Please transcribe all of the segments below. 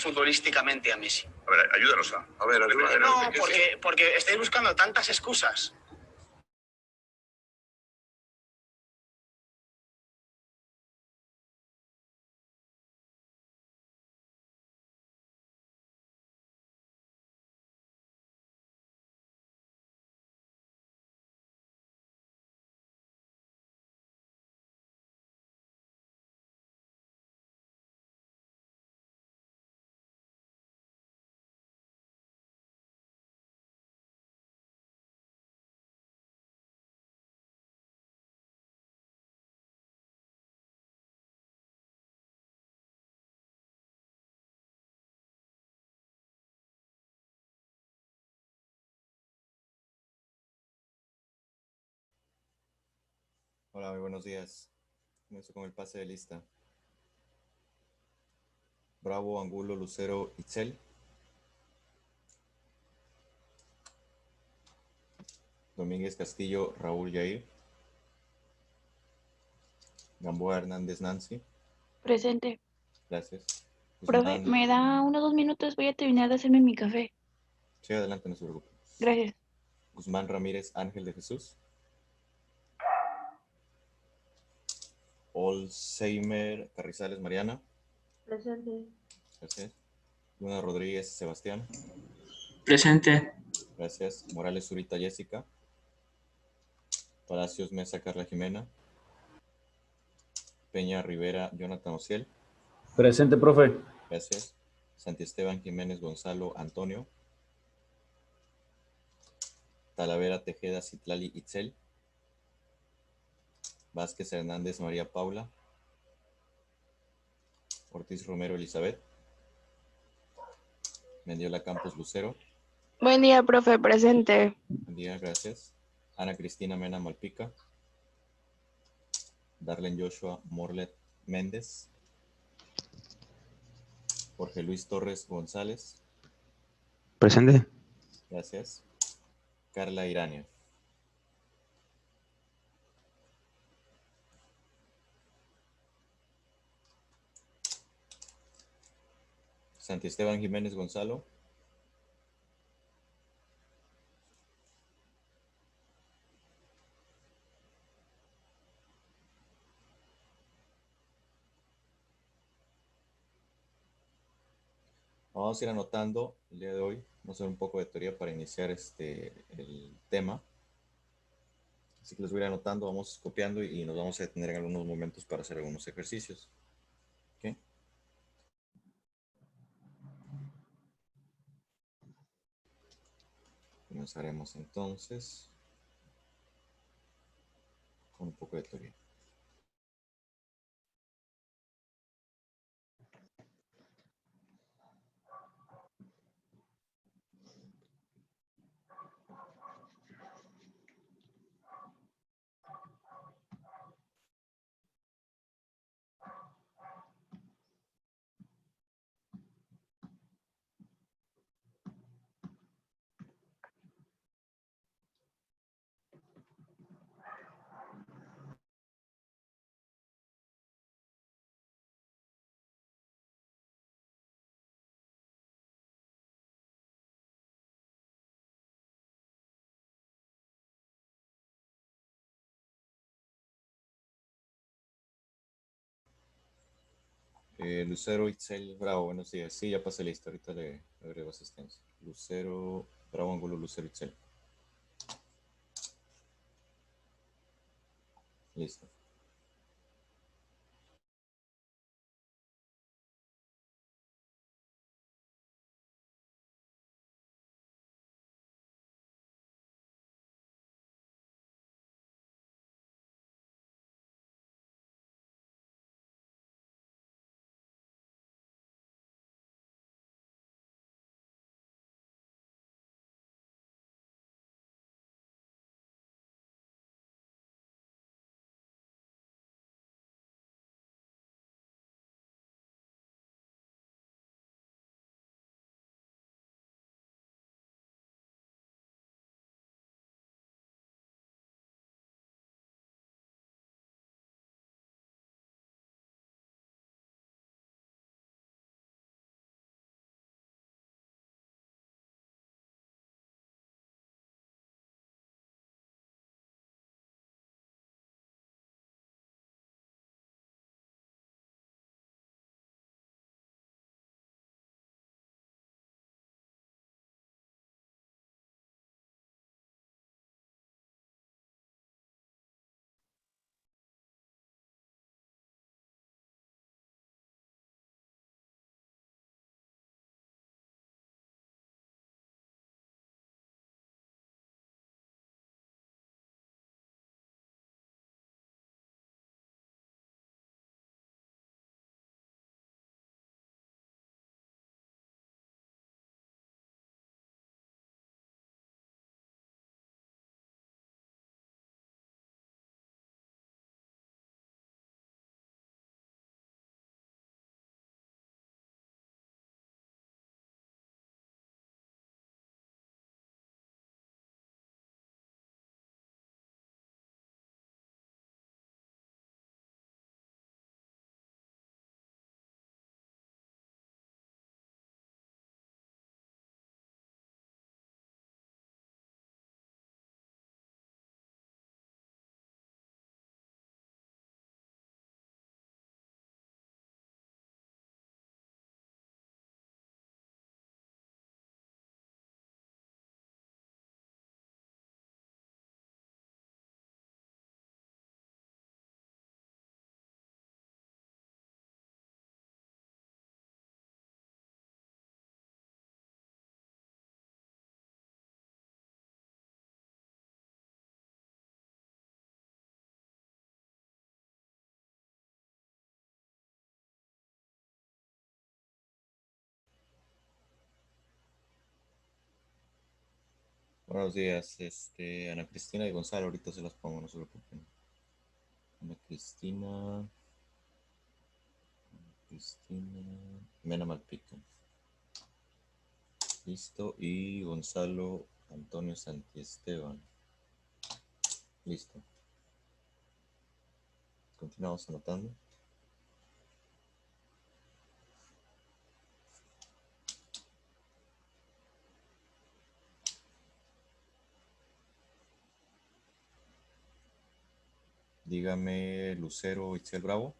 futbolísticamente a Messi. A ver, ayúdanos a ver, No, porque estáis buscando tantas excusas. Hola, muy buenos días. Comienzo con el pase de lista. Bravo, Angulo, Lucero, Itzel. Domínguez, Castillo, Raúl, Yair. Gamboa, Hernández, Nancy. Presente. Gracias. Profe, Guzmán. ¿me da unos 2 minutos? Voy a terminar de hacerme mi café. Sí, adelante, no se preocupe. Gracias. Guzmán Ramírez, Ángel de Jesús. Olsheimer, Carrizales, Mariana. Presente. Gracias. Luna Rodríguez, Sebastián. Presente. Gracias. Morales, Zurita, Jessica. Palacios, Mesa, Carla Jimena. Peña, Rivera, Jonathan Ociel. Presente, profe. Gracias. Santiesteban, Jiménez, Gonzalo, Antonio. Talavera, Tejeda, Citlali, Itzel. Vázquez, Hernández, María Paula. Ortiz, Romero, Elizabeth. Mendiola Campos, Lucero. Buen día, profe. Presente. Buen día, gracias. Ana Cristina Mena, Malpica. Darlen Joshua Morlet Méndez. Jorge Luis Torres González. Presente. Gracias. Carla Irania. Santiesteban Jiménez Gonzalo. Vamos a ir anotando el día de hoy. Vamos a hacer un poco de teoría para iniciar el tema. Así que los voy a ir anotando, vamos copiando y nos vamos a detener en algunos momentos para hacer algunos ejercicios. ¿Ok? Comenzaremos entonces con un poco de teoría. Lucero Itzel Bravo, buenos días. Sí, ya pasé lista, ahorita le agrego asistencia. Lucero Bravo, Angulo, Lucero Itzel. Listo. Buenos días, Ana Cristina y Gonzalo, ahorita se las pongo, no se preocupen. Ana Cristina, Mena Malpica. Listo, y Gonzalo Antonio Santiesteban. Listo. Continuamos anotando. Dígame, Lucero Itzel Bravo.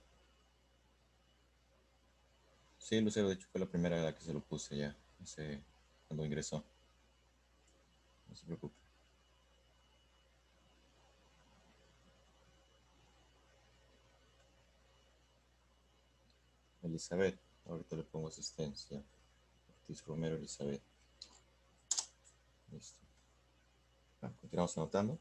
Sí, Lucero, de hecho fue la primera a la que se lo puse ya, cuando ingresó. No se preocupe. Elizabeth, ahorita le pongo asistencia. Ortiz Romero Elizabeth. Listo. Continuamos anotando.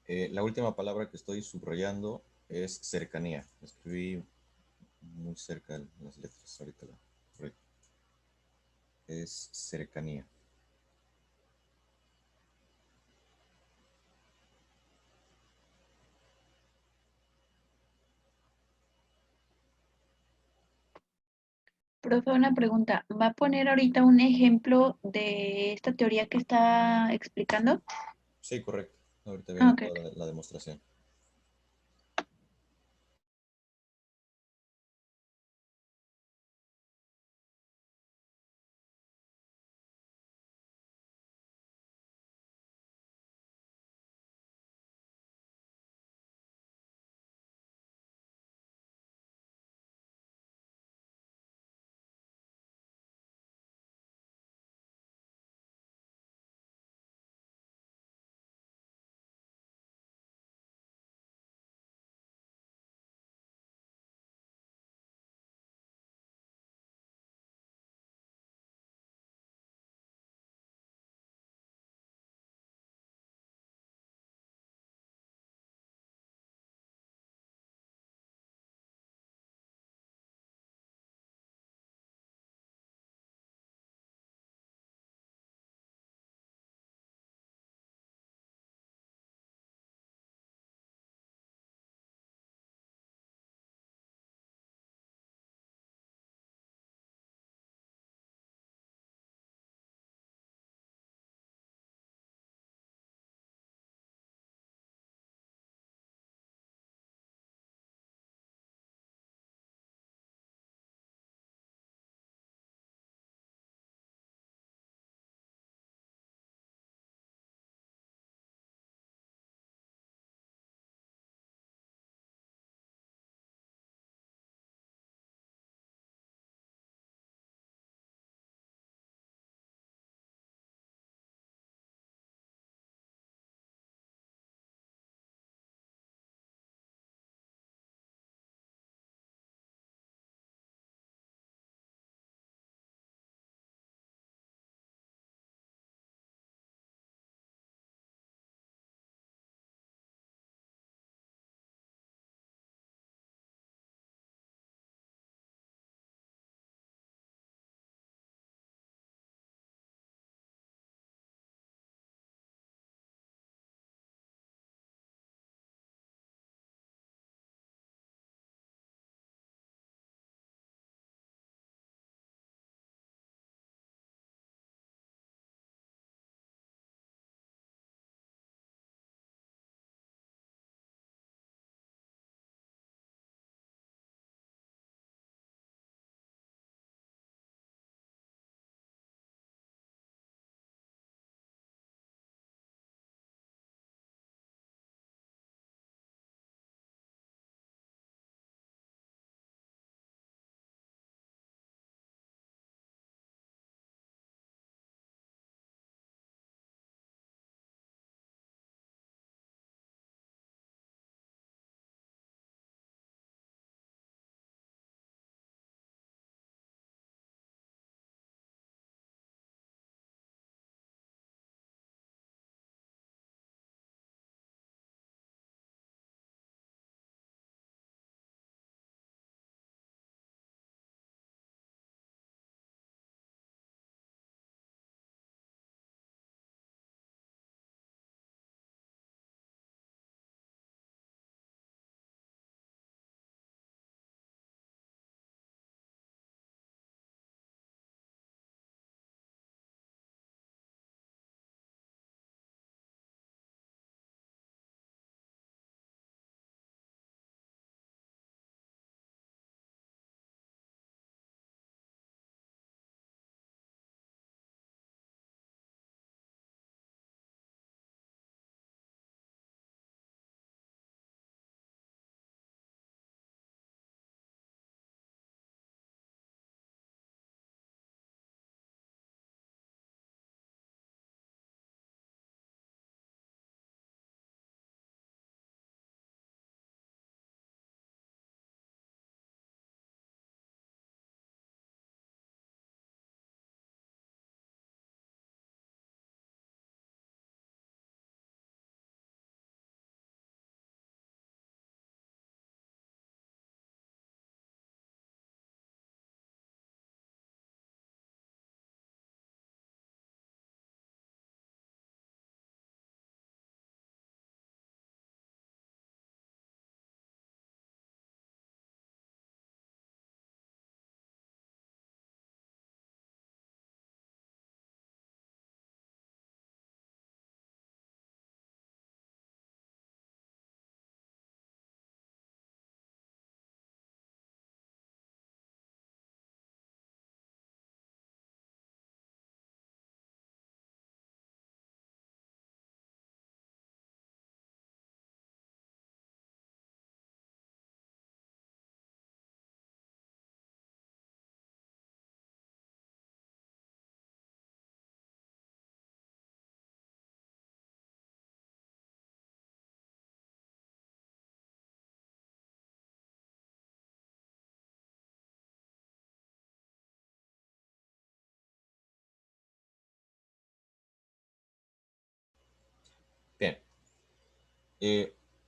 La última palabra que estoy subrayando es cercanía. Escribí muy cerca de las letras ahorita. Correcto. Es cercanía. Profe, una pregunta. ¿Va a poner ahorita un ejemplo de esta teoría que está explicando? Sí, correcto. Ahorita Ah, viene ok, toda ok. la demostración.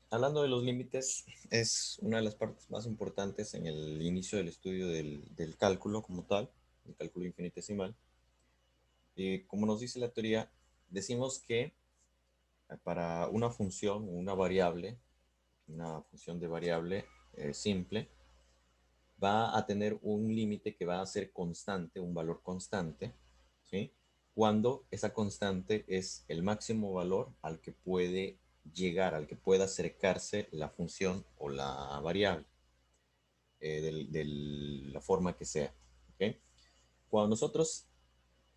Hablando de los límites, es una de las partes más importantes en el inicio del estudio del cálculo como tal, el cálculo infinitesimal. Como nos dice la teoría, decimos que para una función, una variable, una función de variable simple, va a tener un límite que va a ser constante, un valor constante, ¿sí? Cuando esa constante es el máximo valor al que puede llegar, al que pueda acercarse la función o la variable, de la forma que sea, ¿ok? Cuando nosotros,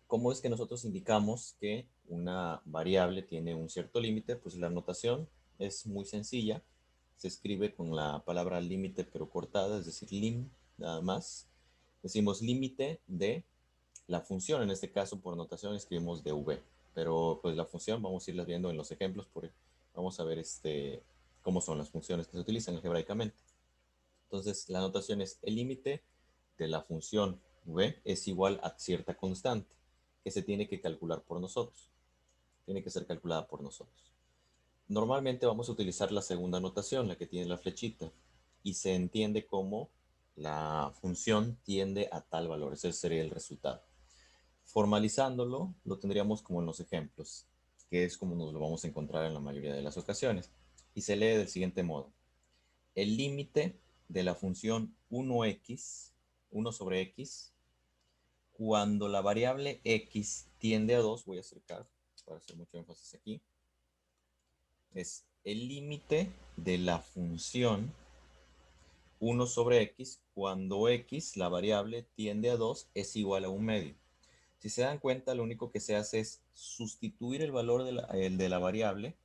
¿cómo es que nosotros indicamos que una variable tiene un cierto límite? Pues la notación es muy sencilla. Se escribe con la palabra límite pero cortada, es decir, lim, nada más. Decimos límite de la función, en este caso por notación escribimos dv, pero pues la función vamos a irlas viendo en los ejemplos, vamos a ver cómo son las funciones que se utilizan algebraicamente. Entonces la notación es el límite de la función v es igual a cierta constante que se tiene que calcular por nosotros, tiene que ser calculada por nosotros. Normalmente vamos a utilizar la segunda notación, la que tiene la flechita, y se entiende como la función tiende a tal valor, ese sería el resultado. Formalizándolo, lo tendríamos como en los ejemplos, que es como nos lo vamos a encontrar en la mayoría de las ocasiones. Y se lee del siguiente modo. El límite de la función 1x, 1 sobre x, cuando la variable x tiende a 2, voy a acercar para hacer mucho énfasis aquí, es el límite de la función 1 sobre x cuando x, la variable, tiende a 2 es igual a un medio. Si se dan cuenta, lo único que se hace es sustituir el valor de la variable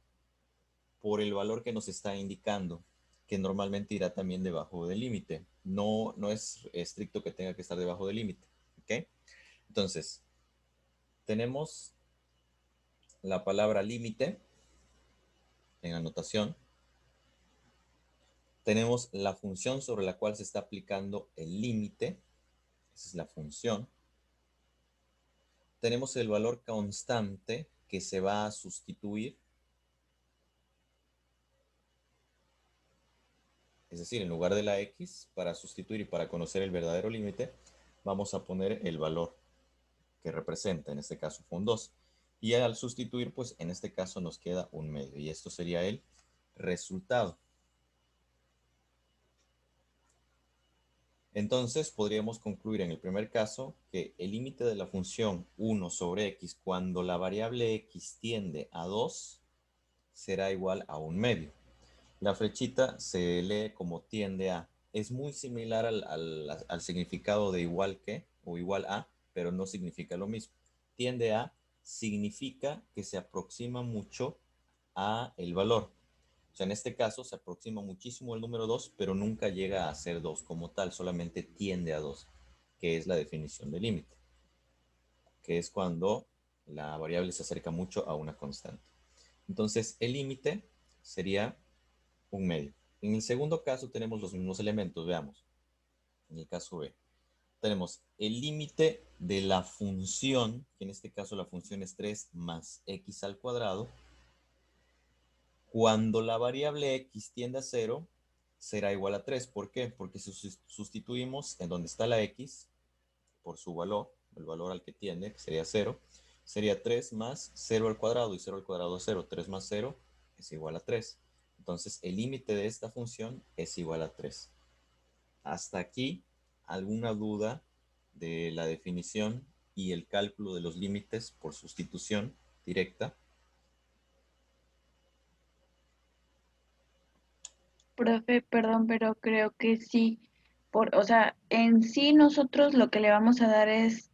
por el valor que nos está indicando, que normalmente irá también debajo del límite. No, no es estricto que tenga que estar debajo del límite. ¿Ok? Entonces, tenemos la palabra límite en anotación. Tenemos la función sobre la cual se está aplicando el límite. Esa es la función. Tenemos el valor constante que se va a sustituir. Es decir, en lugar de la x, para sustituir y para conocer el verdadero límite, vamos a poner el valor que representa, en este caso fue un 2. Y al sustituir, pues en este caso nos queda un medio. Y esto sería el resultado. Entonces podríamos concluir en el primer caso que el límite de la función 1 sobre x cuando la variable x tiende a 2 será igual a un medio. La flechita se lee como tiende a. Es muy similar al significado de igual que o igual a, pero no significa lo mismo. Tiende a significa que se aproxima mucho a el valor. O sea, en este caso se aproxima muchísimo el número 2, pero nunca llega a ser 2 como tal, solamente tiende a 2, que es la definición de límite, que es cuando la variable se acerca mucho a una constante. Entonces, el límite sería un medio. En el segundo caso tenemos los mismos elementos, veamos. En el caso B, tenemos el límite de la función, que en este caso la función es 3 más x al cuadrado. Cuando la variable x tiende a 0, será igual a 3. ¿Por qué? Porque si sustituimos en donde está la x por su valor, el valor al que tiende, que sería 0, sería 3 más 0 al cuadrado, y 0 al cuadrado es 0. 3 más 0 es igual a 3. Entonces, el límite de esta función es igual a 3. Hasta aquí, ¿alguna duda de la definición y el cálculo de los límites por sustitución directa? Profe, perdón, pero creo que sí. O sea, en sí nosotros lo que le vamos a dar es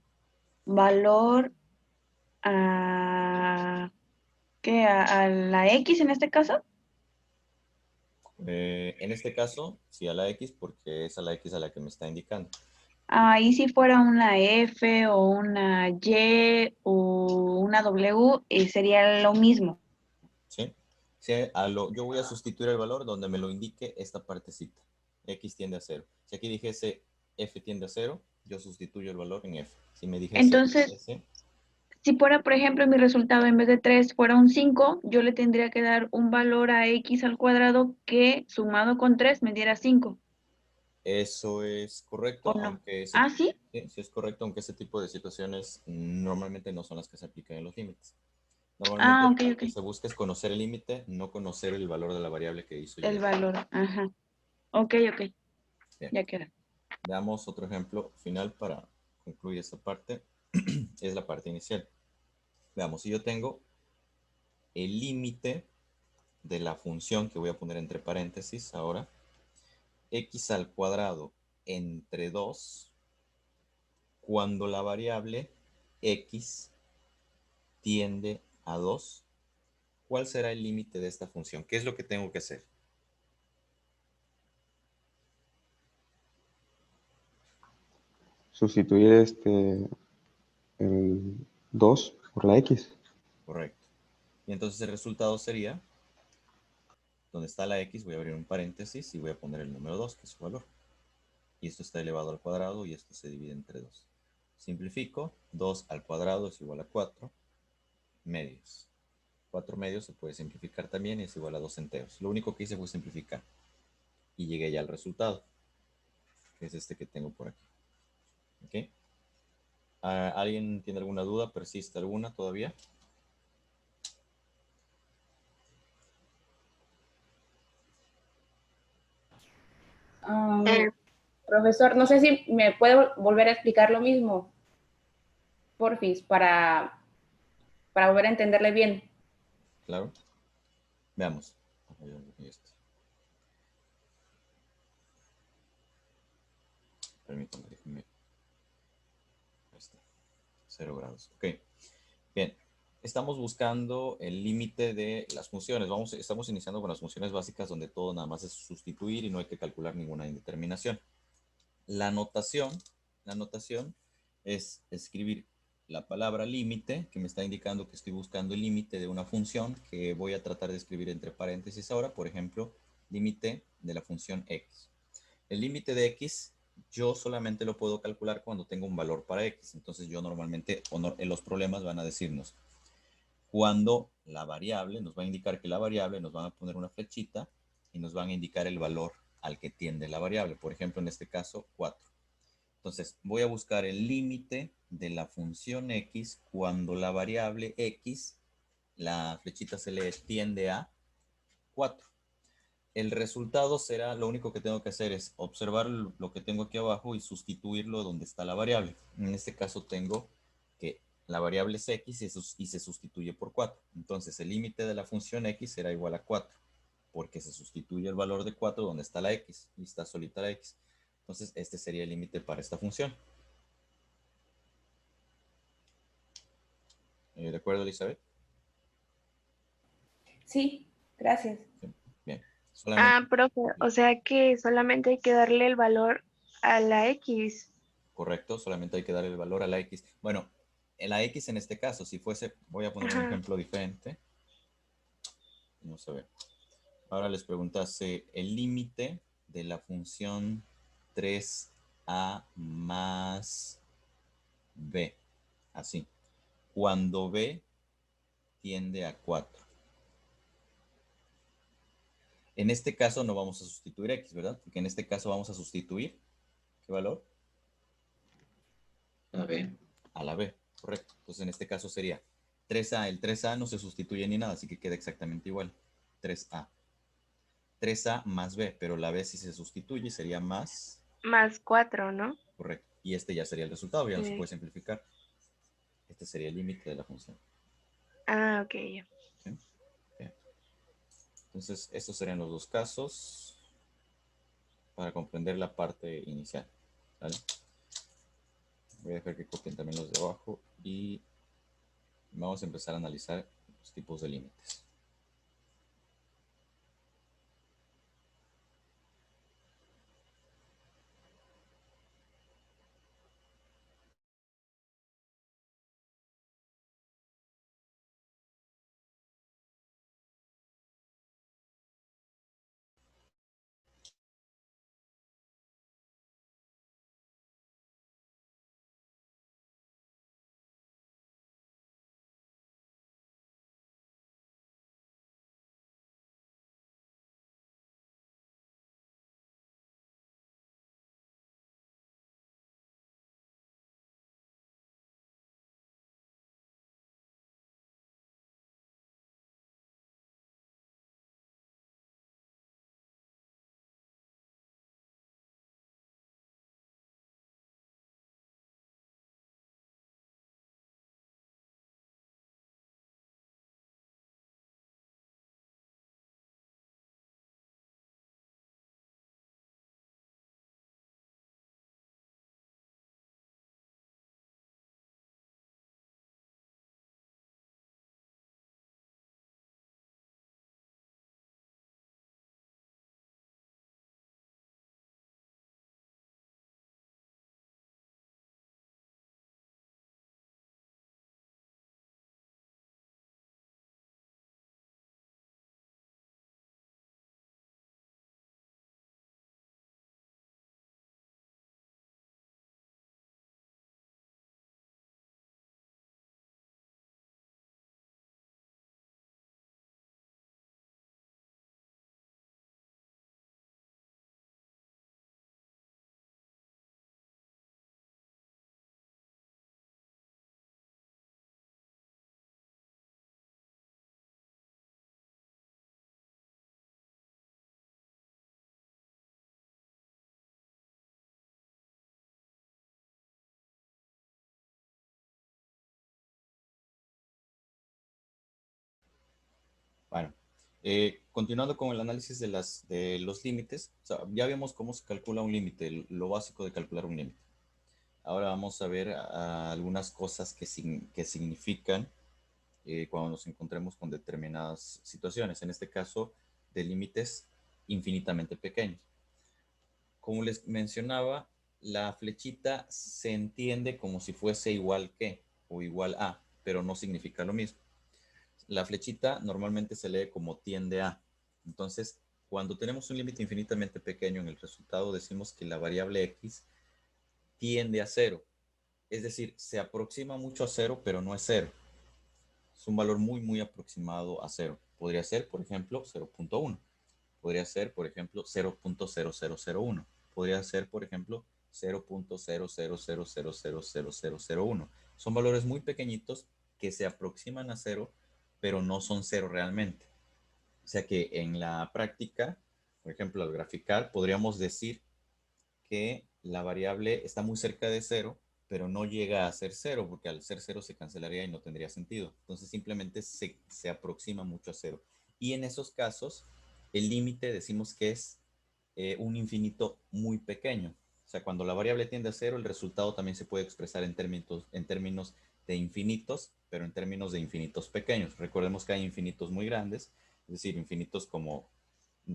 valor a, ¿qué? A la X en este caso. En este caso, sí a la X, porque es a la X a la que me está indicando. Ahí si fuera una F o una Y o una W, sería lo mismo. ¿Sí? Sí, yo voy a sustituir el valor donde me lo indique esta partecita. X tiende a 0. Si aquí dijese F tiende a 0, yo sustituyo el valor en F. Si me dijese Entonces, S, Si fuera, por ejemplo, mi resultado en vez de 3 fuera un 5, yo le tendría que dar un valor a x al cuadrado que sumado con 3 me diera 5, Eso es ¿o correcto, no? aunque ese, Ah, ¿sí? sí es correcto, aunque ese tipo de situaciones normalmente no son las que se aplican en los límites. Ah, Normalmente ok, lo ok. que se busca es conocer el límite, no conocer el valor de la variable que hizo El Y. valor, ajá. Ok, ok, Bien, ya queda. veamos otro ejemplo final para concluir esta parte. Es la parte inicial. Veamos, si yo tengo el límite de la función que voy a poner entre paréntesis ahora, x al cuadrado entre 2, cuando la variable x tiende a 2, ¿cuál será el límite de esta función? ¿Qué es lo que tengo que hacer? Sustituir el 2 por la x. Correcto. Y entonces el resultado sería, donde está la x, voy a abrir un paréntesis y voy a poner el número 2, que es su valor. Y esto está elevado al cuadrado y esto se divide entre 2. Simplifico, 2 al cuadrado es igual a 4 medios. 4 medios se puede simplificar también y es igual a 2 enteros. Lo único que hice fue simplificar. Y llegué ya al resultado, que es este que tengo por aquí. ¿Ok? ¿Alguien tiene alguna duda? ¿Persiste alguna todavía? Eh, Profesor, no sé si me puede volver a explicar lo mismo, porfis, para volver a entenderle bien. Claro. Veamos. Permítanme, déjenme. Ahí está. 0 grados. Ok. Bien. Estamos buscando el límite de las funciones. Estamos iniciando con las funciones básicas donde todo nada más es sustituir y no hay que calcular ninguna indeterminación. La notación es escribir la palabra límite, que me está indicando que estoy buscando el límite de una función que voy a tratar de escribir entre paréntesis ahora. Por ejemplo, límite de la función x. El límite de x yo solamente lo puedo calcular cuando tengo un valor para x. Entonces yo normalmente, en los problemas van a decirnos, cuando la variable, nos va a indicar que la variable, nos van a poner una flechita y nos van a indicar el valor al que tiende la variable. Por ejemplo, en este caso, 4. Entonces, voy a buscar el límite de la función x cuando la variable x, la flechita se le tiende a 4. El resultado será, lo único que tengo que hacer es observar lo que tengo aquí abajo y sustituirlo donde está la variable. En este caso tengo que la variable es x y se sustituye por 4. Entonces el límite de la función x será igual a 4, porque se sustituye el valor de 4 donde está la x y está solita la x. Entonces este sería el límite para esta función. ¿De acuerdo, Elizabeth? Sí, gracias. Sí. Bien. Solamente, Profe, o sea que solamente hay que darle el valor a la X. correcto, solamente hay que dar el valor a la x. Bueno, la x en este caso, si fuese, voy a poner un Ajá. ejemplo diferente. Vamos a ver. Ahora les preguntase el límite de la función 3a más b. Así. Cuando b tiende a 4. En este caso no vamos a sustituir x, ¿verdad? Porque en este caso vamos a sustituir, ¿qué valor? A ver. A la b, correcto. Entonces en este caso sería 3a. El 3a no se sustituye ni nada, así que queda exactamente igual. 3a. 3a más b, pero la b si se sustituye sería más. Más 4, ¿no? Correcto. Y este ya sería el resultado, ya no se Sí. puede simplificar. Este sería el límite de la función. Ok, ya. ¿Sí? Bien. Entonces, estos serían los dos casos para comprender la parte inicial. ¿Vale? Voy a dejar que copien también los de abajo y vamos a empezar a analizar los tipos de límites. Bueno, continuando con el análisis de los límites, o sea, ya vemos cómo se calcula un límite, lo básico de calcular un límite. Ahora vamos a ver algunas cosas que significan cuando nos encontremos con determinadas situaciones, en este caso de límites infinitamente pequeños. Como les mencionaba, la flechita se entiende como si fuese igual que o igual a, pero no significa lo mismo. La flechita normalmente se lee como tiende a. Entonces, cuando tenemos un límite infinitamente pequeño en el resultado, decimos que la variable x tiende a cero. Es decir, se aproxima mucho a cero, pero no es cero. Es un valor muy, muy aproximado a cero. Podría ser, por ejemplo, 0.1. Podría ser, por ejemplo, 0.0001. Podría ser, por ejemplo, 0.00000001. Son valores muy pequeñitos que se aproximan a cero, pero no son cero realmente. O sea que en la práctica, por ejemplo, al graficar, podríamos decir que la variable está muy cerca de cero, pero no llega a ser cero, porque al ser cero se cancelaría y no tendría sentido. Entonces simplemente se aproxima mucho a cero. Y en esos casos, el límite decimos que es un infinito muy pequeño. O sea, cuando la variable tiende a cero, el resultado también se puede expresar en términos de infinitos, pero en términos de infinitos pequeños. Recordemos que hay infinitos muy grandes, es decir, infinitos como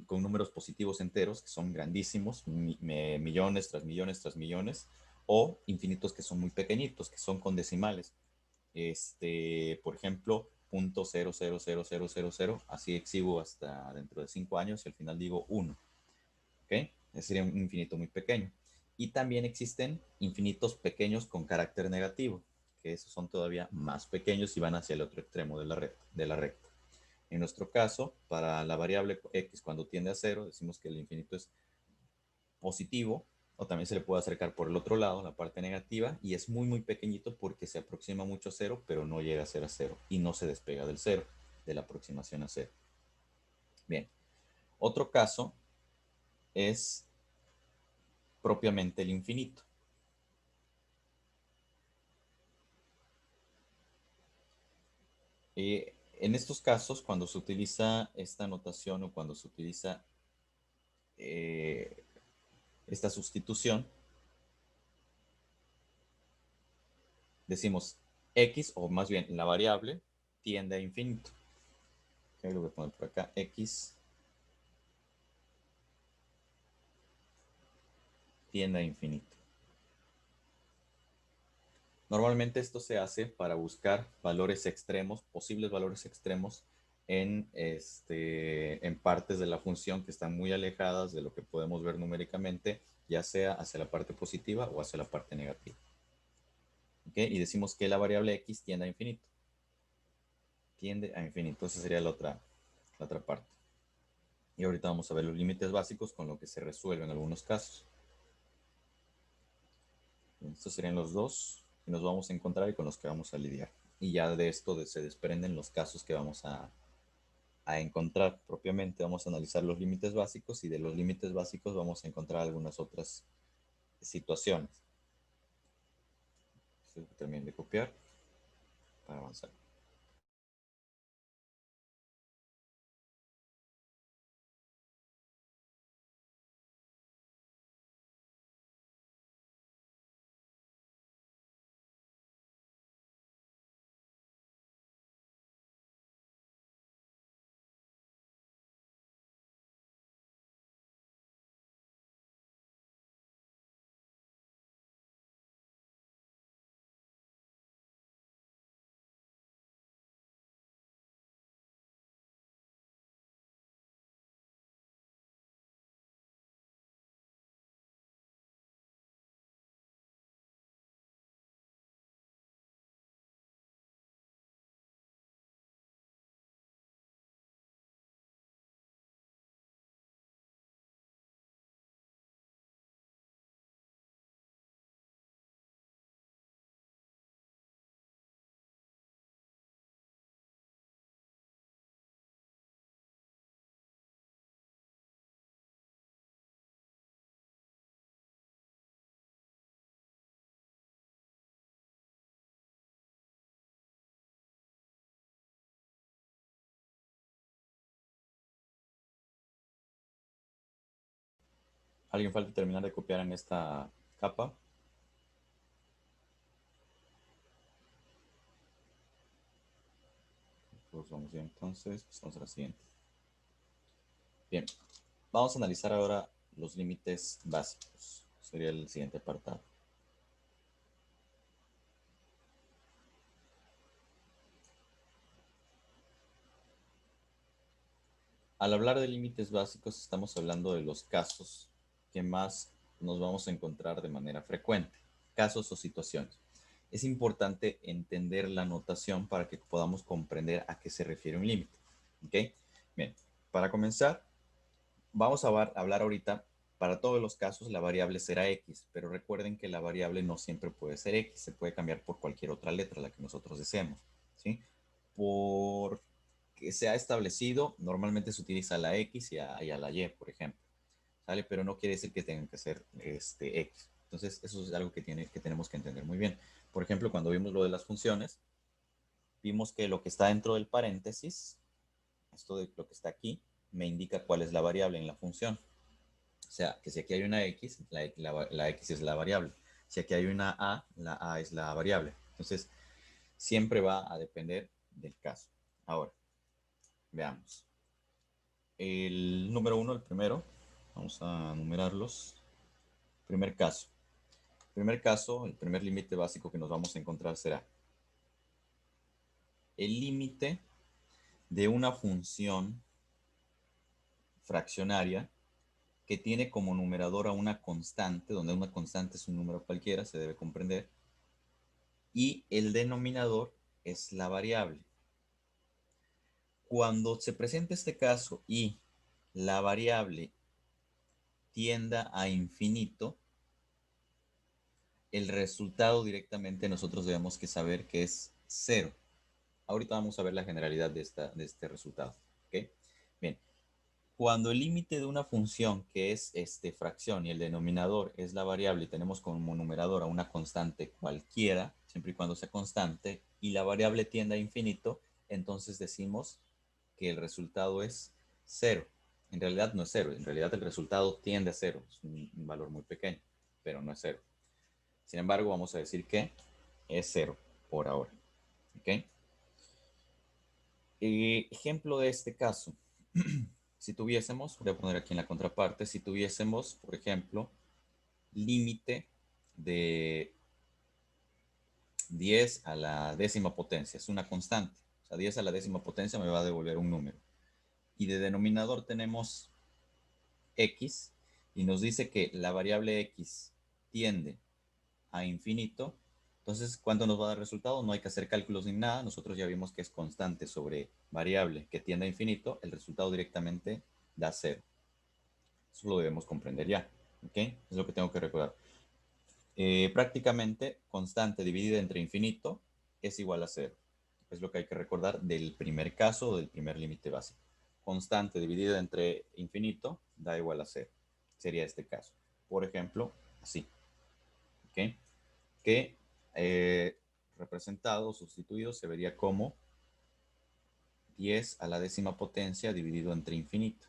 con números positivos enteros, que son grandísimos, millones tras millones tras millones, o infinitos que son muy pequeñitos, que son con decimales. Por ejemplo, 0.000000, así exhibo hasta dentro de 5 años y al final digo 1. ¿Ok? Ese sería un infinito muy pequeño. Y también existen infinitos pequeños con carácter negativo, que esos son todavía más pequeños y van hacia el otro extremo de la recta. En nuestro caso, para la variable x cuando tiende a cero, decimos que el infinito es positivo, o también se le puede acercar por el otro lado, la parte negativa, y es muy, muy pequeñito porque se aproxima mucho a cero, pero no llega a ser a cero, y no se despega del cero, de la aproximación a cero. Bien, otro caso es propiamente el infinito. En estos casos, cuando se utiliza esta notación o cuando se utiliza esta sustitución, decimos x, o más bien la variable, tiende a infinito. Okay, lo voy a poner por acá, x tiende a infinito. Normalmente esto se hace para buscar valores extremos, posibles valores extremos en partes de la función que están muy alejadas de lo que podemos ver numéricamente, ya sea hacia la parte positiva o hacia la parte negativa. ¿Okay? Y decimos que la variable x tiende a infinito. Tiende a infinito, esa sería la otra parte. Y ahorita vamos a ver los límites básicos con lo que se resuelve en algunos casos. Estos serían los dos que nos vamos a encontrar y con los que vamos a lidiar. Y ya de esto se desprenden los casos que vamos a encontrar propiamente. Vamos a analizar los límites básicos y de los límites básicos vamos a encontrar algunas otras situaciones. Termino de copiar para avanzar. ¿Alguien falta terminar de copiar en esta capa? Pues vamos bien, entonces pasamos a la siguiente. Bien, vamos a analizar ahora los límites básicos. Sería el siguiente apartado. Al hablar de límites básicos, estamos hablando de los casos que más nos vamos a encontrar de manera frecuente, casos o situaciones. Es importante entender la notación para que podamos comprender a qué se refiere un límite. ¿Ok? Bien, para comenzar, vamos a hablar ahorita, para todos los casos la variable será x, pero recuerden que la variable no siempre puede ser x, se puede cambiar por cualquier otra letra, la que nosotros deseemos. ¿Sí? Por que se ha establecido, normalmente se utiliza la X y a la Y, por ejemplo. ¿Sale? Pero no quiere decir que tengan que ser X. Entonces, eso es algo que tenemos que entender muy bien. Por ejemplo, cuando vimos lo de las funciones, vimos que lo que está dentro del paréntesis, esto de lo que está aquí, me indica cuál es la variable en la función. O sea, que si aquí hay una X, la X es la variable. Si aquí hay una A, la A es la variable. Entonces, siempre va a depender del caso. Ahora, veamos. El número 1, el primero, vamos a numerarlos. Primer caso. Primer caso, el primer límite básico que nos vamos a encontrar será el límite de una función fraccionaria que tiene como numerador a una constante, donde una constante es un número cualquiera, se debe comprender, y el denominador es la variable. Cuando se presenta este caso y la variable tienda a infinito, el resultado directamente nosotros debemos que saber que es 0. Ahorita vamos a ver la generalidad de este resultado. ¿Okay? Bien, cuando el límite de una función que es fracción y el denominador es la variable y tenemos como numerador a una constante cualquiera, siempre y cuando sea constante, y la variable tiende a infinito, entonces decimos que el resultado es 0. En realidad no es 0, en realidad el resultado tiende a 0, es un valor muy pequeño, pero no es 0. Sin embargo, vamos a decir que es 0 por ahora. ¿Ok? Ejemplo de este caso. Si tuviésemos, voy a poner aquí en la contraparte, si tuviésemos, por ejemplo, límite de 10 a la décima potencia, es una constante. O sea, 10 a la décima potencia me va a devolver un número. Y de denominador tenemos x y nos dice que la variable x tiende a infinito. Entonces, ¿cuánto nos va a dar resultado? No hay que hacer cálculos ni nada. Nosotros ya vimos que es constante sobre variable que tiende a infinito. El resultado directamente da 0. Eso lo debemos comprender ya. ¿Ok? Es lo que tengo que recordar. Prácticamente, constante dividida entre infinito es igual a 0. Es lo que hay que recordar del primer caso o del primer límite básico. Constante dividida entre infinito da igual a 0. Sería este caso. Por ejemplo, así. ¿Ok? Que representado, sustituido, se vería como 10 a la décima potencia dividido entre infinito.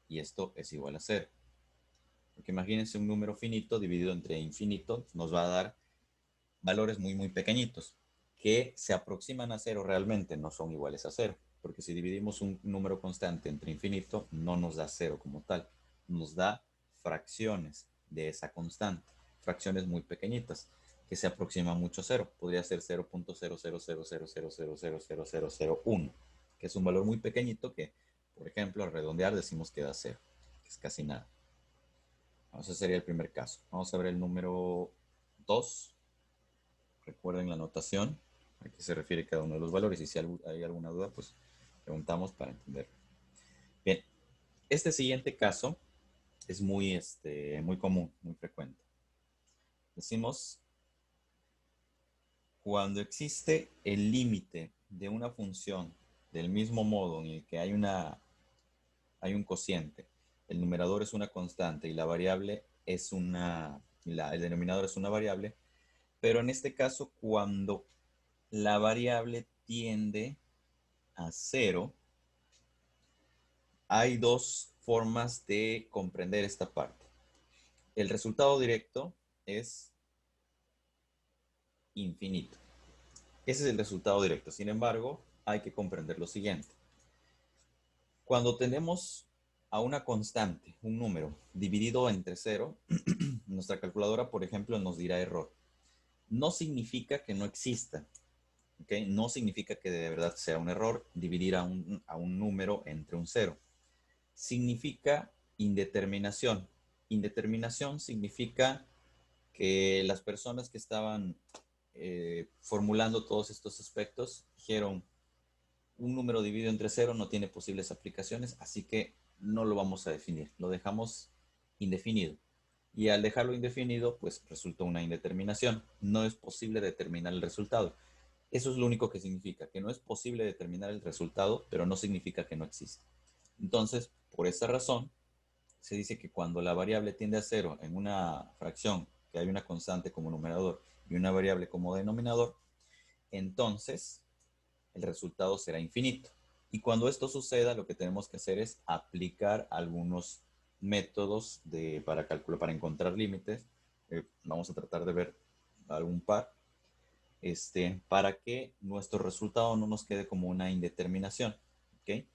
Y esto es igual a 0. Porque imagínense un número finito dividido entre infinito nos va a dar valores muy, muy pequeñitos que se aproximan a 0 realmente, no son iguales a 0. Porque si dividimos un número constante entre infinito, no nos da 0 como tal. Nos da fracciones de esa constante. Fracciones muy pequeñitas que se aproxima mucho a 0. Podría ser 0.00000000001, que es un valor muy pequeñito que, por ejemplo, al redondear decimos que da 0, que es casi nada. Ese sería el primer caso. Vamos a ver el número 2. Recuerden la notación, a qué se refiere cada uno de los valores, y si hay alguna duda, pues preguntamos para entenderlo. Bien, este siguiente caso es muy común, muy frecuente. Decimos, cuando existe el límite de una función del mismo modo en el que hay un cociente, el numerador es una constante y la variable es el denominador es una variable, pero en este caso cuando la variable tiende a 0, hay dos formas de comprender esta parte. el resultado directo es infinito. Ese es el resultado directo. Sin embargo, hay que comprender lo siguiente. Cuando tenemos a una constante, un número, dividido entre 0, nuestra calculadora, por ejemplo, nos dirá error. No significa que no exista, ¿ok? No significa que de verdad sea un error dividir a un número entre un 0. Significa indeterminación. Indeterminación significa que las personas que estaban formulando todos estos aspectos dijeron, un número dividido entre 0 no tiene posibles aplicaciones, así que no lo vamos a definir, lo dejamos indefinido. Y al dejarlo indefinido, pues resultó una indeterminación. No es posible determinar el resultado. Eso es lo único que significa, que no es posible determinar el resultado, pero no significa que no existe. Entonces, por esa razón, se dice que cuando la variable tiende a 0 en una fracción, que hay una constante como numerador y una variable como denominador, entonces el resultado será infinito. Y cuando esto suceda, lo que tenemos que hacer es aplicar algunos métodos para encontrar límites. Vamos a tratar de ver algún par, para que nuestro resultado no nos quede como una indeterminación. ¿Ok?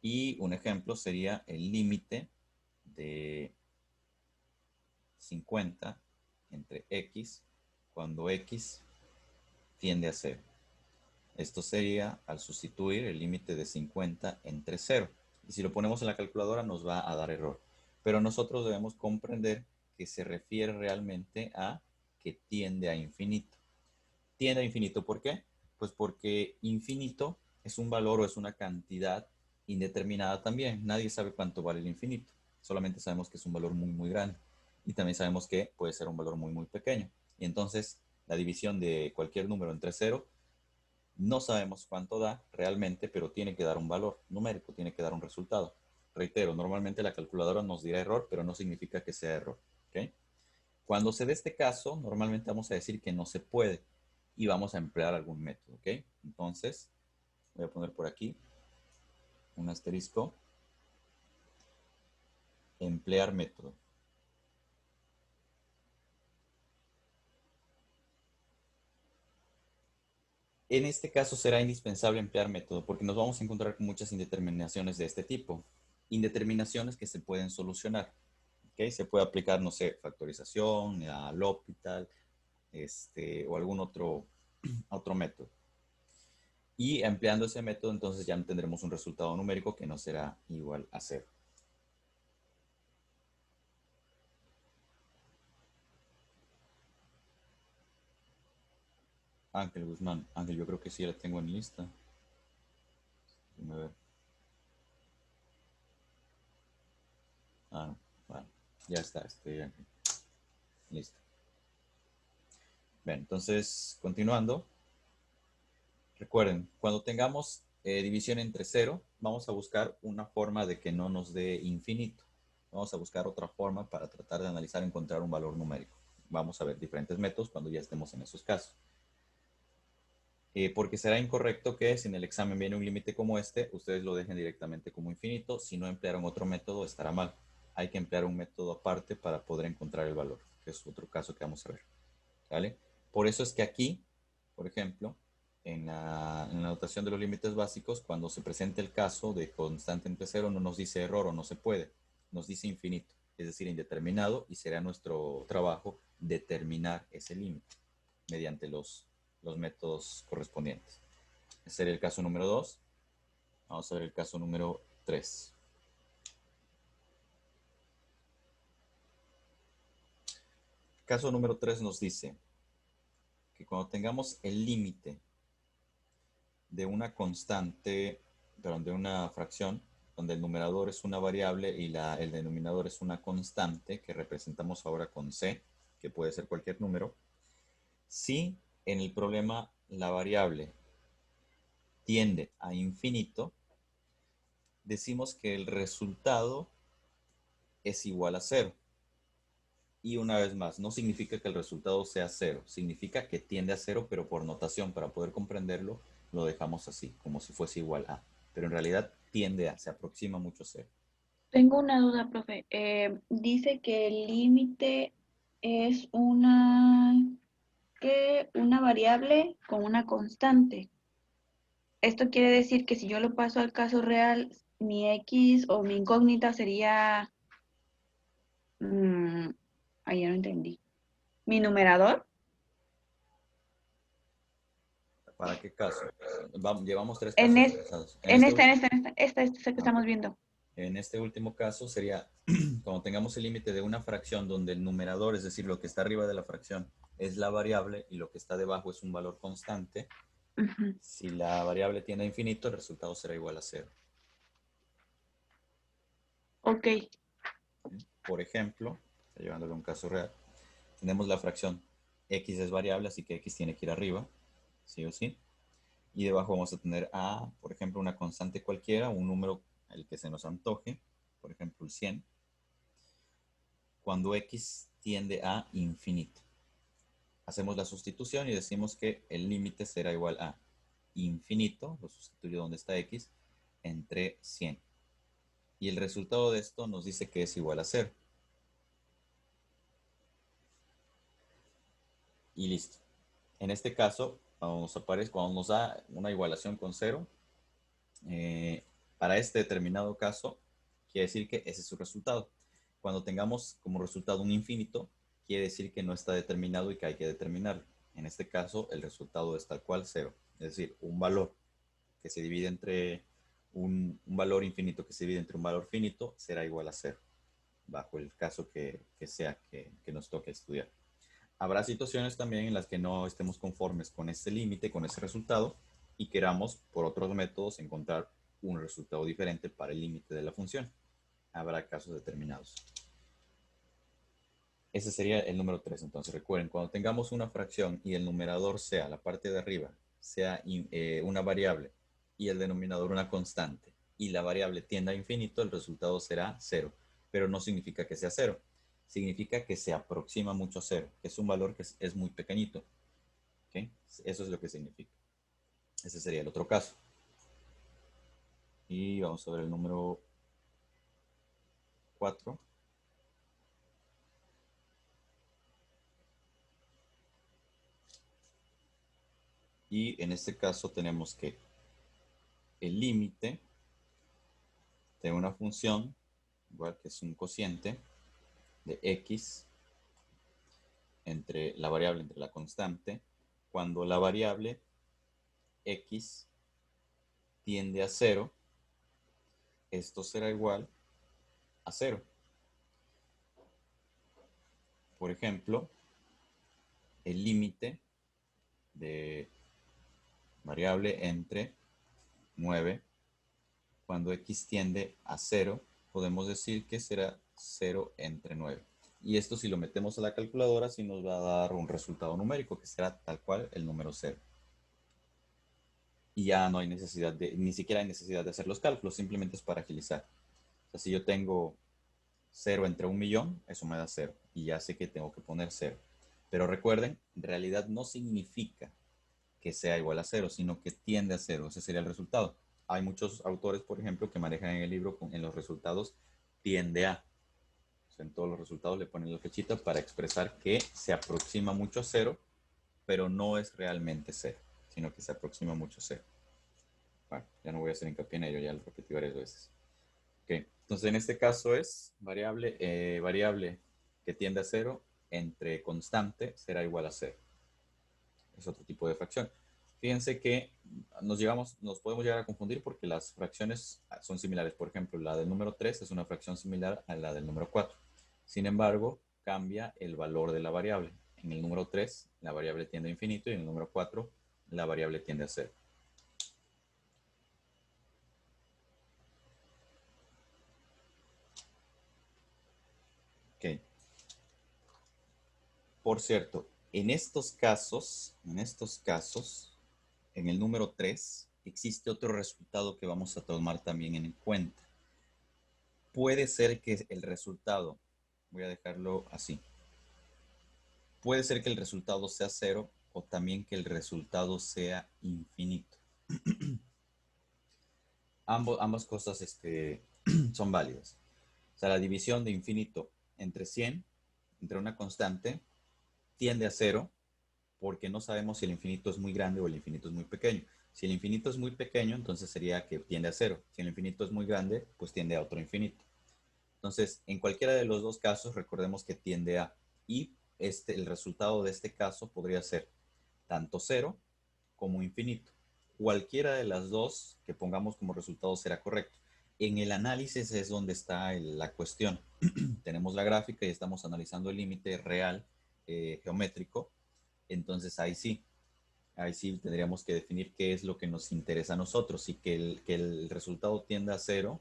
Y un ejemplo sería el límite de 50 entre x cuando x tiende a 0. Esto sería al sustituir el límite de 50 entre 0. Y si lo ponemos en la calculadora nos va a dar error. Pero nosotros debemos comprender que se refiere realmente a que tiende a infinito. Tiende a infinito, ¿por qué? Pues porque infinito es un valor o es una cantidad indeterminada también. Nadie sabe cuánto vale el infinito. Solamente sabemos que es un valor muy, muy grande. Y también sabemos que puede ser un valor muy, muy pequeño. Y entonces la división de cualquier número entre 0 no sabemos cuánto da realmente, pero tiene que dar un valor numérico, tiene que dar un resultado. Reitero, normalmente la calculadora nos dirá error, pero no significa que sea error. ¿Okay? Cuando se dé este caso, normalmente vamos a decir que no se puede y vamos a emplear algún método. ¿Okay? Entonces, voy a poner por aquí un asterisco. Emplear método. En este caso será indispensable emplear método porque nos vamos a encontrar con muchas indeterminaciones de este tipo. Indeterminaciones que se pueden solucionar. ¿Okay? Se puede aplicar, no sé, factorización, al L'Hopital, o algún otro método. Y empleando ese método, entonces ya tendremos un resultado numérico que no será igual a 0. Ángel Guzmán. Ángel, yo creo que sí la tengo en lista. Déjame ver. Ah, no. Bueno, ya está. Listo. Bien, entonces, continuando. Recuerden, cuando tengamos división entre 0, vamos a buscar una forma de que no nos dé infinito. Vamos a buscar otra forma para tratar de analizar y encontrar un valor numérico. Vamos a ver diferentes métodos cuando ya estemos en esos casos. Porque será incorrecto que si en el examen viene un límite como este, ustedes lo dejen directamente como infinito. Si no emplearon otro método, estará mal. Hay que emplear un método aparte para poder encontrar el valor, que es otro caso que vamos a ver. ¿Vale? Por eso es que aquí, por ejemplo, en la notación de los límites básicos, cuando se presenta el caso de constante entre 0, no nos dice error o no se puede, nos dice infinito, es decir, indeterminado, y será nuestro trabajo determinar ese límite mediante los métodos correspondientes. Ese sería el caso número 2. Vamos a ver el caso número 3. Caso número 3 nos dice que cuando tengamos el límite de una constante, perdón, de una fracción, donde el numerador es una variable y el denominador es una constante que representamos ahora con C, que puede ser cualquier número, si en el problema la variable tiende a infinito, decimos que el resultado es igual a 0. Y una vez más, no significa que el resultado sea 0, significa que tiende a 0, pero por notación, para poder comprenderlo, lo dejamos así, como si fuese igual a. Pero en realidad tiende a, se aproxima mucho a 0. Tengo una duda, profe. Dice que el límite es una variable con una constante. Esto quiere decir que si yo lo paso al caso real, mi X o mi incógnita sería, ahí ya no entendí. ¿Mi numerador? ¿Para qué caso? Llevamos tres En, casos es- realizados. en esta es el que Ok. estamos viendo. En este último caso sería cuando tengamos el límite de una fracción donde el numerador, es decir, lo que está arriba de la fracción, es la variable y lo que está debajo es un valor constante. Ujú. Si la variable tiende a infinito, el resultado será igual a 0. Ok, Por ejemplo, llevándolo a un caso real, tenemos la fracción x es variable, así que x tiene que ir arriba, sí o sí. Y debajo vamos a tener a, por ejemplo, una constante cualquiera, un número el que se nos antoje, por ejemplo el 100, cuando x tiende a infinito. Hacemos la sustitución y decimos que el límite será igual a infinito, lo sustituyo donde está x, entre 100. Y el resultado de esto nos dice que es igual a 0. Y listo. En este caso, cuando nos da una igualación con 0, para este determinado caso, quiere decir que ese es su resultado. Cuando tengamos como resultado un infinito, quiere decir que no está determinado y que hay que determinarlo. En este caso, el resultado es tal cual 0. Es decir, un valor que se divide entre un valor infinito que se divide entre un valor finito será igual a 0, bajo el caso que sea que nos toque estudiar. Habrá situaciones también en las que no estemos conformes con este límite, con ese resultado, y queramos, por otros métodos, encontrar un resultado diferente para el límite de la función. Habrá casos determinados. Ese sería el número 3. Entonces, recuerden, cuando tengamos una fracción y el numerador sea, la parte de arriba, sea una variable y el denominador una constante, y la variable tienda a infinito, el resultado será 0. Pero no significa que sea 0. Significa que se aproxima mucho a 0, que es un valor que es muy pequeñito. ¿Okay? Eso es lo que significa. Ese sería el otro caso. Y vamos a ver el número 4. Y en este caso tenemos que el límite de una función, igual que es un cociente, de x entre la variable, entre la constante, cuando la variable x tiende a 0, esto será igual a 0. Por ejemplo, el límite de variable entre 9, cuando x tiende a 0, podemos decir que será 0 entre 9. Y esto, si lo metemos a la calculadora, sí nos va a dar un resultado numérico que será tal cual el número 0. Y ya no hay necesidad ni siquiera hay necesidad de hacer los cálculos, simplemente es para agilizar. O sea, si yo tengo 0 entre 1.000.000, eso me da 0. Y ya sé que tengo que poner 0. Pero recuerden, en realidad no significa que sea igual a 0, sino que tiende a 0. Ese sería el resultado. Hay muchos autores, por ejemplo, que manejan en el libro en los resultados tiende a. O sea, en todos los resultados le ponen la flechita para expresar que se aproxima mucho a 0, pero no es realmente 0, sino que se aproxima mucho a 0. Bueno, ya no voy a hacer hincapié en ello, ya lo repetí varias veces. Okay. Entonces, en este caso es variable que tiende a 0 entre constante será igual a 0. Es otro tipo de fracción. Fíjense que nos podemos llegar a confundir porque las fracciones son similares. Por ejemplo, la del número 3 es una fracción similar a la del número 4. Sin embargo, cambia el valor de la variable. En el número 3, la variable tiende a infinito y en el número 4, la variable tiende a 0. Ok. Por cierto, en estos casos, en el número 3, existe otro resultado que vamos a tomar también en cuenta. Puede ser que el resultado, voy a dejarlo así, puede ser que el resultado sea 0 o también que el resultado sea infinito. Ambas cosas son válidas. O sea, la división de infinito entre 100, entre una constante, tiende a 0 porque no sabemos si el infinito es muy grande o el infinito es muy pequeño. Si el infinito es muy pequeño, entonces sería que tiende a 0. Si el infinito es muy grande, pues tiende a otro infinito. Entonces, en cualquiera de los dos casos, recordemos que tiende a. Y el resultado de este caso podría ser tanto 0 como infinito. Cualquiera de las dos que pongamos como resultado será correcto. En el análisis es donde está la cuestión. Tenemos la gráfica y estamos analizando el límite real geométrico. Entonces ahí sí tendríamos que definir qué es lo que nos interesa a nosotros, y que el resultado tienda a 0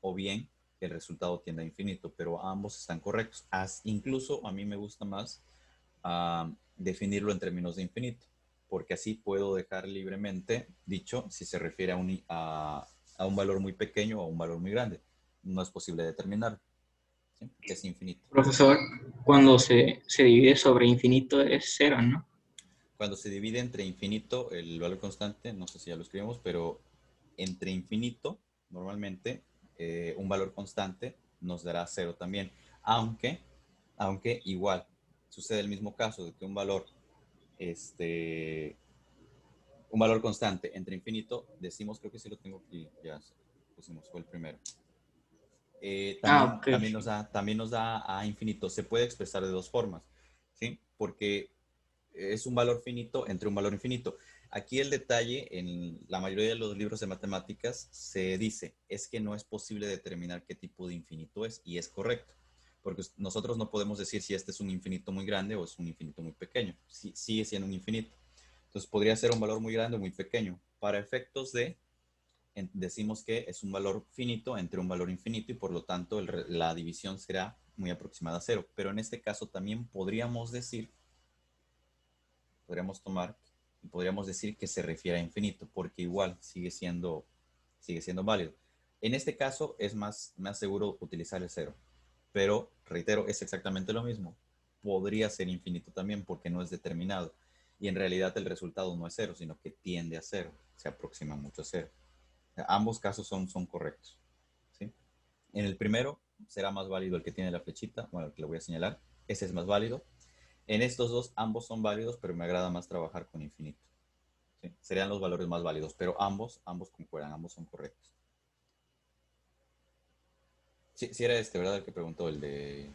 o bien que el resultado tienda a infinito, pero ambos están correctos. Incluso a mí me gusta más definirlo en términos de infinito, porque así puedo dejar libremente dicho si se refiere a un valor muy pequeño o a un valor muy grande. No es posible determinar, ¿sí? Que es infinito. Profesor, cuando se divide sobre infinito es 0, ¿no? Cuando se divide entre infinito, el valor constante, no sé si ya lo escribimos, pero entre infinito, normalmente, un valor constante nos dará 0 también. Aunque igual, sucede el mismo caso de que un valor constante entre infinito, decimos, creo que sí lo tengo aquí, ya pusimos, fue el primero. Ok. También nos da a infinito. Se puede expresar de dos formas, ¿sí? Porque es un valor finito entre un valor infinito. Aquí el detalle, en la mayoría de los libros de matemáticas se dice, es que no es posible determinar qué tipo de infinito es, y es correcto, porque nosotros no podemos decir si este es un infinito muy grande o es un infinito muy pequeño. Sigue siendo un infinito. Entonces podría ser un valor muy grande o muy pequeño. Para efectos decimos que es un valor finito entre un valor infinito, y por lo tanto la división será muy aproximada a 0. Pero en este caso también podríamos decir que se refiere a infinito, porque igual sigue siendo válido. En este caso es más seguro utilizar el 0, pero reitero, es exactamente lo mismo. Podría ser infinito también porque no es determinado, y en realidad el resultado no es 0, sino que tiende a 0, se aproxima mucho a 0. O sea, ambos casos son correctos, ¿sí? En el primero será más válido el que tiene la flechita, bueno, el que le voy a señalar, ese es más válido. En estos dos, ambos son válidos, pero me agrada más trabajar con infinito, ¿sí? Serían los valores más válidos, pero ambos concuerdan, ambos son correctos. Sí, era ¿verdad? El que preguntó, el de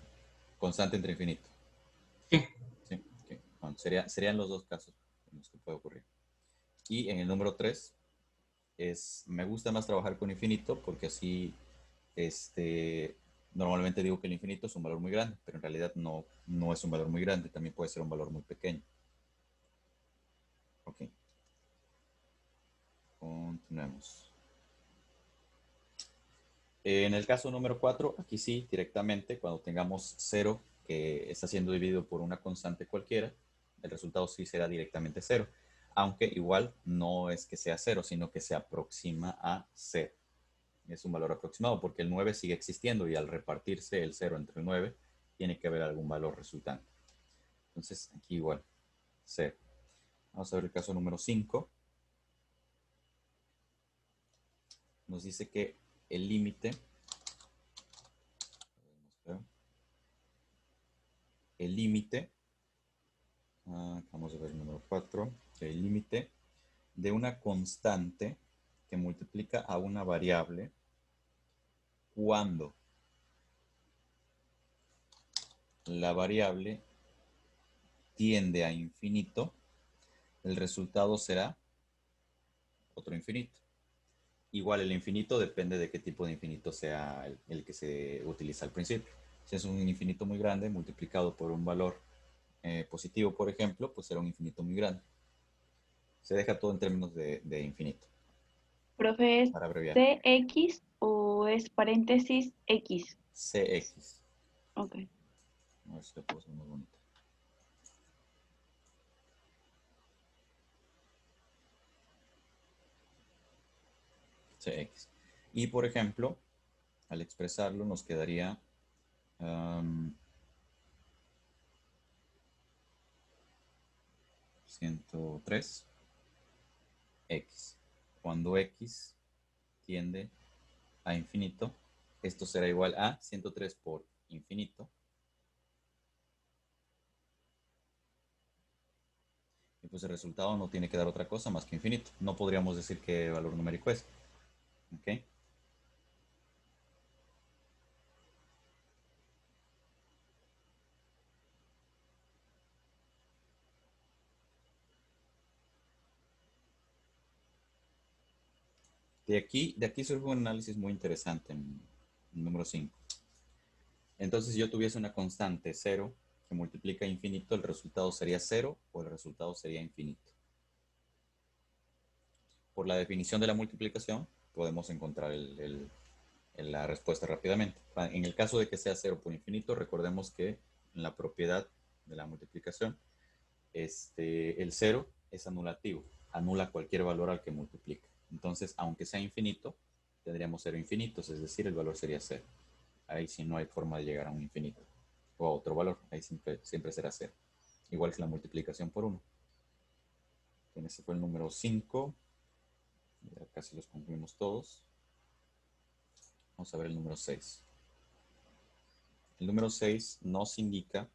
constante entre infinito. Sí. Sí, okay. Bueno, serían los dos casos en los que puede ocurrir. Y en el número 3, me gusta más trabajar con infinito, porque así, normalmente digo que el infinito es un valor muy grande, pero en realidad no es un valor muy grande, también puede ser un valor muy pequeño. Ok. Continuemos. En el caso número 4, aquí sí, directamente, cuando tengamos 0 que está siendo dividido por una constante cualquiera, el resultado sí será directamente 0. Aunque igual no es que sea 0, sino que se aproxima a 0. Es un valor aproximado porque el 9 sigue existiendo, y al repartirse el 0 entre el 9, tiene que haber algún valor resultante. Entonces, aquí igual, 0. Vamos a ver el caso número 5. Nos dice que el límite, vamos a ver el número 4, el límite de una constante que multiplica a una variable cuando la variable tiende a infinito, el resultado será otro infinito. Igual el infinito depende de qué tipo de infinito sea el que se utiliza al principio. Si es un infinito muy grande multiplicado por un valor positivo, por ejemplo, pues será un infinito muy grande. Se deja todo en términos de infinito, Profe, ¿es para abreviar. CX o es paréntesis X? CX. Ok. A ver si lo puedo hacer muy bonito. CX. Y por ejemplo, al expresarlo nos quedaría 103 X. Cuando X tiende a infinito, esto será igual a 103 por infinito. Y pues el resultado no tiene que dar otra cosa más que infinito. No podríamos decir qué valor numérico es. ¿Ok? De aquí surge un análisis muy interesante en número 5. Entonces, si yo tuviese una constante 0 que multiplica infinito, el resultado sería 0 o el resultado sería infinito. Por la definición de la multiplicación, podemos encontrar la respuesta rápidamente. En el caso de que sea 0 por infinito, recordemos que en la propiedad de la multiplicación, el 0 es anulativo, anula cualquier valor al que multiplica. Entonces, aunque sea infinito, tendríamos 0 infinitos, es decir, el valor sería 0. Ahí sí no hay forma de llegar a un infinito o a otro valor, ahí siempre será 0. Igual que la multiplicación por 1. Ese fue el número 5. Ya casi los concluimos todos. Vamos a ver el número 6. El número 6 nos indica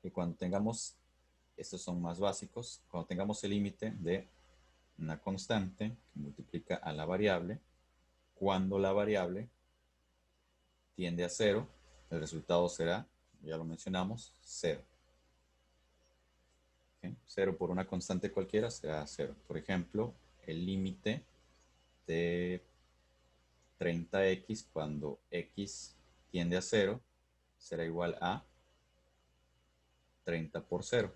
que cuando tengamos, estos son más básicos, cuando tengamos el límite de una constante que multiplica a la variable, cuando la variable tiende a 0, el resultado será, ya lo mencionamos, 0. ¿Okay? 0 por una constante cualquiera será 0. Por ejemplo, el límite de 30x cuando x tiende a 0 será igual a 30 por 0.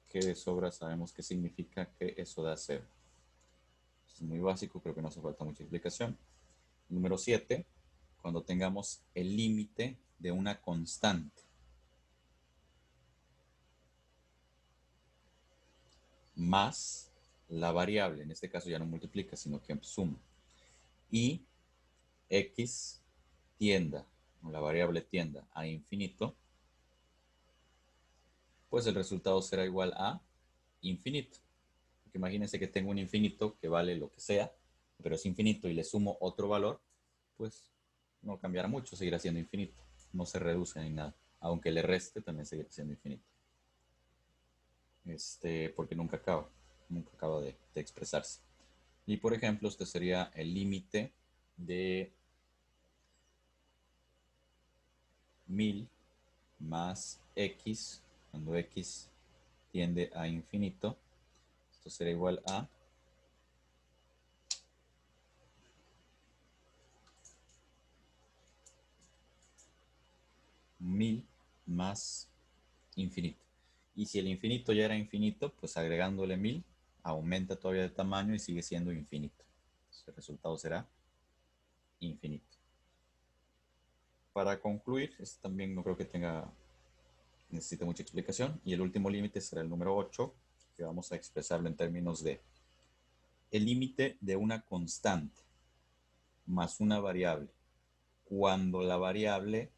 Que de sobra sabemos qué significa que eso da 0. Es muy básico, creo que no hace falta mucha explicación. Número 7, cuando tengamos el límite de una constante más la variable, en este caso ya no multiplica, sino que suma, y x tienda, o la variable tienda a infinito, pues el resultado será igual a infinito. Porque imagínense que tengo un infinito que vale lo que sea, pero es infinito y le sumo otro valor, pues no cambiará mucho, seguirá siendo infinito. No se reduce ni nada. Aunque le reste, también seguirá siendo infinito. Porque nunca acaba de expresarse. Y por ejemplo, este sería el límite de 1000 más x, cuando x tiende a infinito. Esto será igual a 1000 más infinito. Y si el infinito ya era infinito, pues agregándole 1000 aumenta todavía de tamaño y sigue siendo infinito. Entonces, el resultado será infinito. Para concluir, este también no creo que necesite mucha explicación. Y el último límite será el número 8, que vamos a expresarlo en términos de el límite de una constante más una variable. Cuando la variable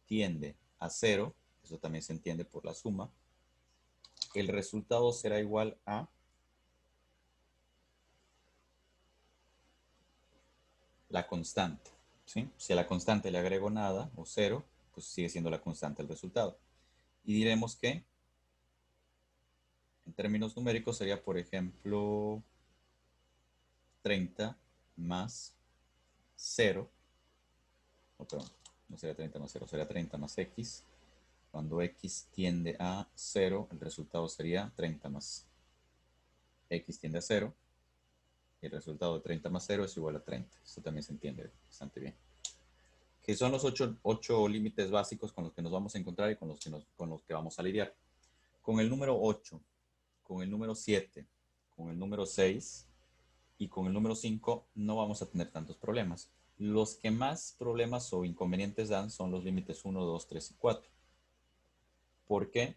tiende a 0, eso también se entiende por la suma, el resultado será igual a la constante. ¿Sí? Si a la constante le agrego nada o 0, pues sigue siendo la constante el resultado. Y diremos que en términos numéricos sería, por ejemplo, 30 más 0. No, perdón, no sería 30 más 0, sería 30 más x. Cuando x tiende a 0, el resultado sería 30 más x tiende a 0. Y el resultado de 30 más 0 es igual a 30. Esto también se entiende bastante bien. Que son los 8 límites básicos con los que nos vamos a encontrar y con los que vamos a lidiar. Con el número 8, con el número 7, con el número 6 y con el número 5 no vamos a tener tantos problemas. Los que más problemas o inconvenientes dan son los límites 1, 2, 3 y 4. Porque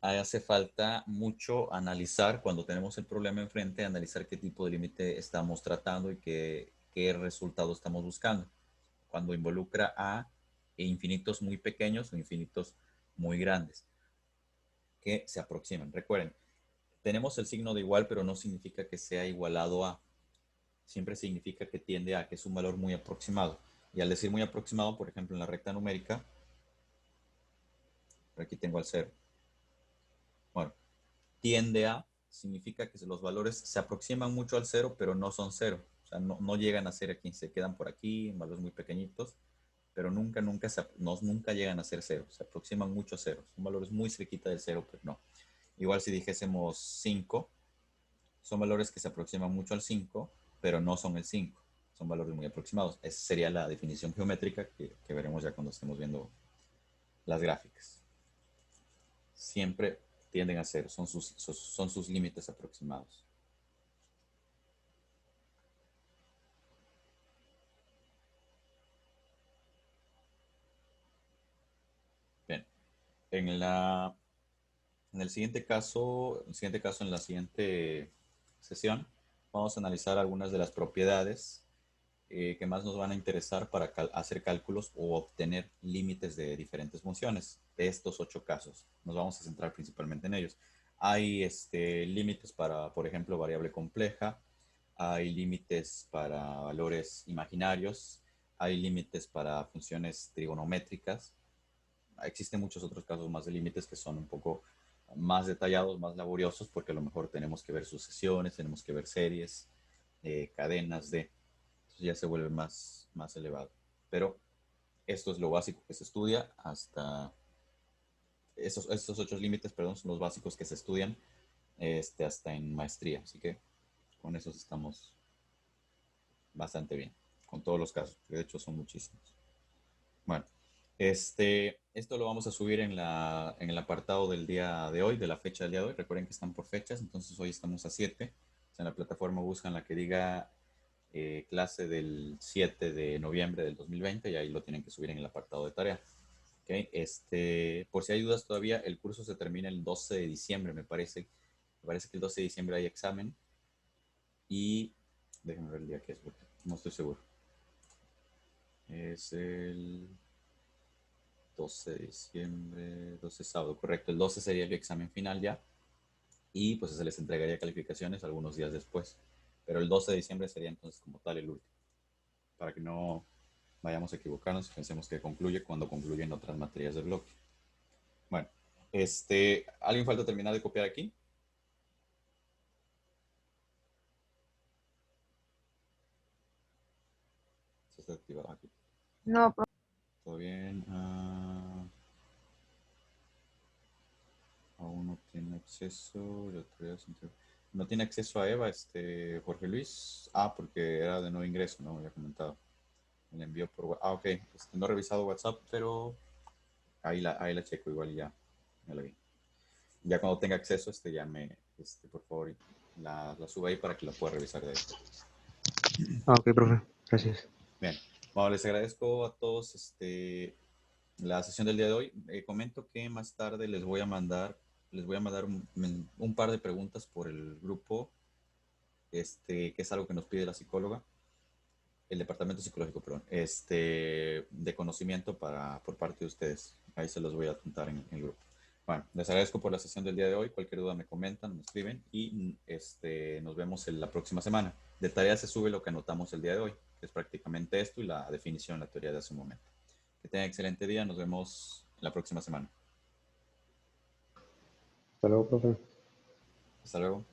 hace falta mucho analizar cuando tenemos el problema enfrente, analizar qué tipo de límite estamos tratando y qué resultado estamos buscando. Cuando involucra a infinitos muy pequeños o infinitos muy grandes que se aproximan. Recuerden, tenemos el signo de igual, pero no significa que sea igualado a. siempre significa que tiende a que es un valor muy aproximado. Y al decir muy aproximado, por ejemplo, en la recta numérica, por aquí tengo al 0. Bueno, tiende a significa que los valores se aproximan mucho al 0, pero no son 0. O sea, no llegan a ser aquí, se quedan por aquí, en valores muy pequeñitos, pero nunca llegan a ser 0. Se aproximan mucho a 0. Son valores muy cerquita del 0, pero no. Igual si dijésemos 5, son valores que se aproximan mucho al 5, pero no son el 5. Son valores muy aproximados. Esa sería la definición geométrica que veremos ya cuando estemos viendo las gráficas. Siempre tienden a ser, son sus límites aproximados. Bien, en el siguiente caso, en la siguiente sesión, vamos a analizar algunas de las propiedades que más nos van a interesar para hacer cálculos o obtener límites de diferentes funciones. De estos 8 casos, nos vamos a centrar principalmente en ellos. Hay límites para, por ejemplo, variable compleja. Hay límites para valores imaginarios. Hay límites para funciones trigonométricas. Existen muchos otros casos más de límites que son un poco más detallados, más laboriosos, porque a lo mejor tenemos que ver sucesiones, tenemos que ver series, cadenas de... Entonces ya se vuelve más elevado. Pero esto es lo básico que se estudia hasta... Estos 8 límites, perdón, son los básicos que se estudian hasta en maestría. Así que con esos estamos bastante bien, con todos los casos, que de hecho son muchísimos. Bueno, esto lo vamos a subir en el apartado del día de hoy, de la fecha del día de hoy. Recuerden que están por fechas, entonces hoy estamos a 7. O sea, en la plataforma buscan la que diga clase del 7 de noviembre del 2020 y ahí lo tienen que subir en el apartado de tarea. ¿Okay? Por si hay dudas todavía, el curso se termina el 12 de diciembre, me parece. Me parece que el 12 de diciembre hay examen. Y déjenme ver el día que es, porque no estoy seguro. Es el 12 de diciembre, 12 sábado, correcto. El 12 sería el examen final ya. Y pues se les entregaría calificaciones algunos días después. Pero el 12 de diciembre sería entonces como tal el último. Para que no vayamos a equivocarnos y pensemos que concluye cuando concluyen otras materias del bloque. Bueno, ¿alguien falta terminar de copiar aquí? Se está activado aquí. No, ¿Todo bien? Aún no tiene acceso. No tiene acceso a Eva, Jorge Luis. Porque era de nuevo ingreso, ¿no? Me había comentado. Me la envió por WhatsApp. Ok. No he revisado WhatsApp, pero ahí la checo igual ya la vi. Ya cuando tenga acceso, ya por favor, la suba ahí para que la pueda revisar de ahí. Ok, profe. Gracias. Bien. Bueno, les agradezco a todos la sesión del día de hoy. Comento que más tarde les voy a mandar un par de preguntas por el grupo, que es algo que nos pide la psicóloga, el departamento psicológico, perdón, de conocimiento por parte de ustedes. Ahí se los voy a apuntar en el grupo. Bueno, les agradezco por la sesión del día de hoy. Cualquier duda me comentan, me escriben y nos vemos en la próxima semana. De tarea se sube lo que anotamos el día de hoy, que es prácticamente esto y la definición, la teoría de hace un momento. Que tengan excelente día. Nos vemos la próxima semana. Hasta luego, profe. Hasta luego.